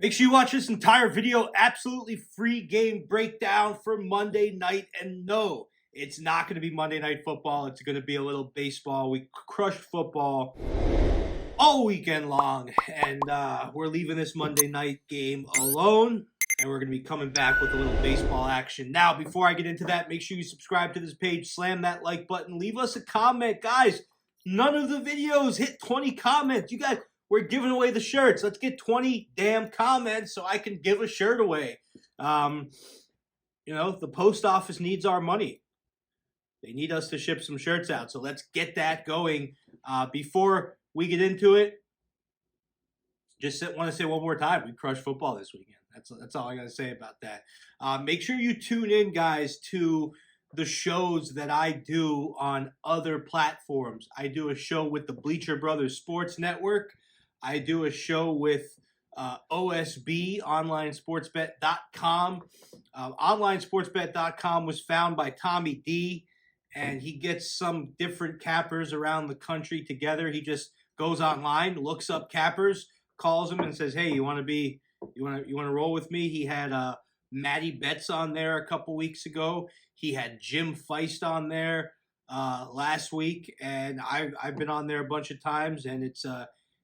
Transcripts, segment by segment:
Make sure you watch this entire video. Absolutely free game breakdown for Monday night. And no, it's not going to be Monday Night Football. It's going to be a little baseball. We crushed football all weekend long. And we're leaving this Monday night game alone. And we're going to be coming back with a little baseball action. Now, before I get into that, make sure you subscribe to this page. Slam that like button. Leave us a comment. Guys, none of the videos hit 20 comments. You guys... We're giving away the shirts. Let's get 20 damn comments so I can give a shirt away. You know, the post office needs our money. They need us to ship some shirts out. So let's get that going. Before we get into it, just want to say one more time, we crushed football this weekend. That's all I got to say about that. Make sure you tune in, guys, to the shows that I do on other platforms. I do a show with the Bleacher Brothers Sports Network. I do a show with OSB, OnlineSportsBet.com. OnlineSportsBet.com was found by Tommy D, and he gets some different cappers around the country together. He just goes online, looks up cappers, calls them, and says, "Hey, you want to roll with me?" He had Matty Betts on there a couple weeks ago. He had Jim Feist on there last week, and I've been on there a bunch of times, and it's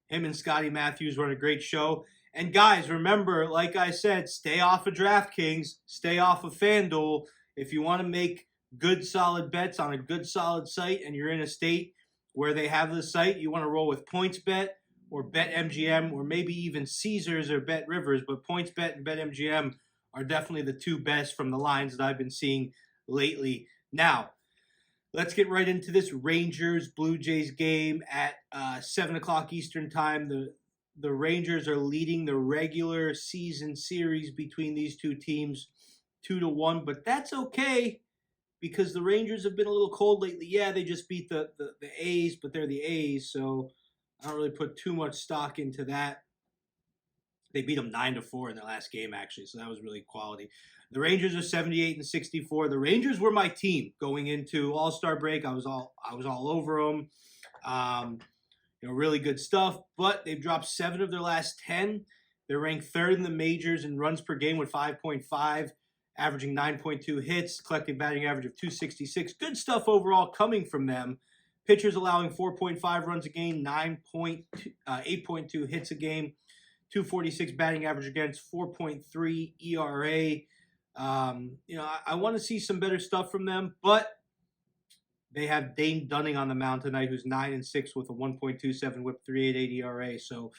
him and Scotty Matthews run a great show. And guys, remember, like I said, stay off of DraftKings, stay off of FanDuel. If you want to make good, solid bets on a good, solid site and you're in a state where they have the site, you want to roll with PointsBet or BetMGM or maybe even Caesars or BetRivers. But PointsBet and BetMGM are definitely the two best from the lines that I've been seeing lately. Now, let's get right into this Rangers-Blue Jays game at 7 o'clock Eastern time. The Rangers are leading the regular season series between these two teams 2-1, but that's okay because the Rangers have been a little cold lately. Yeah, they just beat the A's, but they're the A's, so I don't really put too much stock into that. They beat them 9-4 in their last game, actually, so that was really quality. The Rangers are 78-64. The Rangers were my team going into All-Star break. I was all over them. Really good stuff. But they've dropped 7 of their last 10. They're ranked 3rd in the majors in runs per game with 5.5, averaging 9.2 hits, collective batting average of 266. Good stuff overall coming from them. Pitchers allowing 4.5 runs a game, 8.2 hits a game, 246 batting average against, 4.3 ERA. I want to see some better stuff from them, but they have Dane Dunning on the mound tonight, who's 9-6 with a 1.27 WHIP, 3.88 ERA. So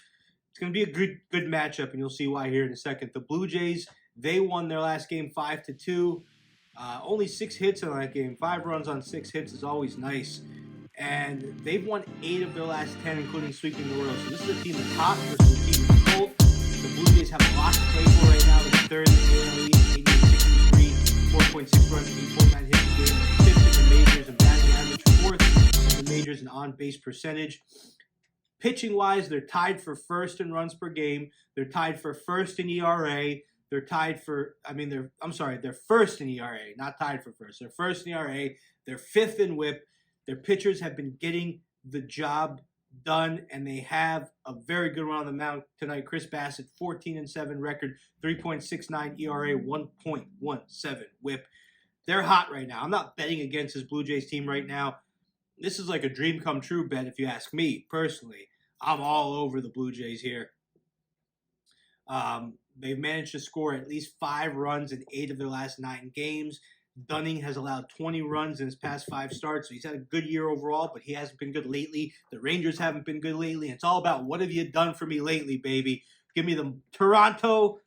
it's going to be a good matchup, and you'll see why here in a second. The Blue Jays, they won their last game 5-2. Only 6 hits in that game. 5 runs on 6 hits is always nice. And they've won 8 of their last 10, including sweeping the Royals. So this is a team that's hot versus a team that's cold. The Blue Jays have a lot to play for right now. They're 3rd in the AL East, 88-63, 4.6 runs a game, 49 hits a game. 5th in the majors in batting average, 4th in the majors in on-base percentage. Pitching-wise, they're tied for 1st in runs per game. They're tied for 1st in ERA. They're tied for, they're 1st in ERA, not tied for 1st. They're 1st in ERA. They're 5th in WHIP. Their pitchers have been getting the job done, and they have a very good one on the mound tonight. Chris Bassett, 14-7 record, 3.69 ERA, 1.17 WHIP. They're hot right now. I'm not betting against this Blue Jays team right now. This is like a dream come true bet if you ask me personally. I'm all over the Blue Jays here. They've managed to score at least 5 runs in 8 of their last 9 games. Dunning has allowed 20 runs in his past 5 starts, so he's had a good year overall, but he hasn't been good lately. The Rangers haven't been good lately. It's all about what have you done for me lately, baby. Give me the Toronto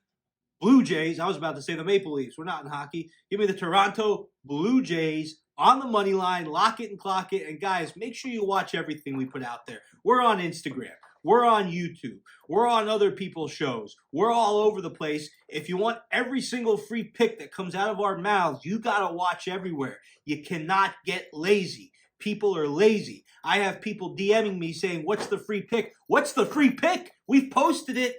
Blue Jays. I was about to say the Maple Leafs. We're not in hockey. Give me the Toronto Blue Jays on the money line. Lock it and clock it. And guys, make sure you watch everything we put out there. We're on Instagram. We're on YouTube. We're on other people's shows. We're all over the place. If you want every single free pick that comes out of our mouths, you got to watch everywhere. You cannot get lazy. People are lazy. I have people DMing me saying, what's the free pick? What's the free pick? We've posted it.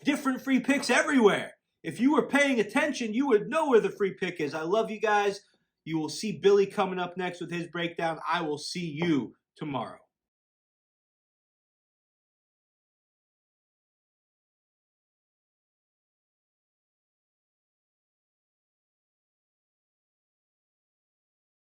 Different free picks everywhere. If you were paying attention, you would know where the free pick is. I love you guys. You will see Billy coming up next with his breakdown. I will see you tomorrow.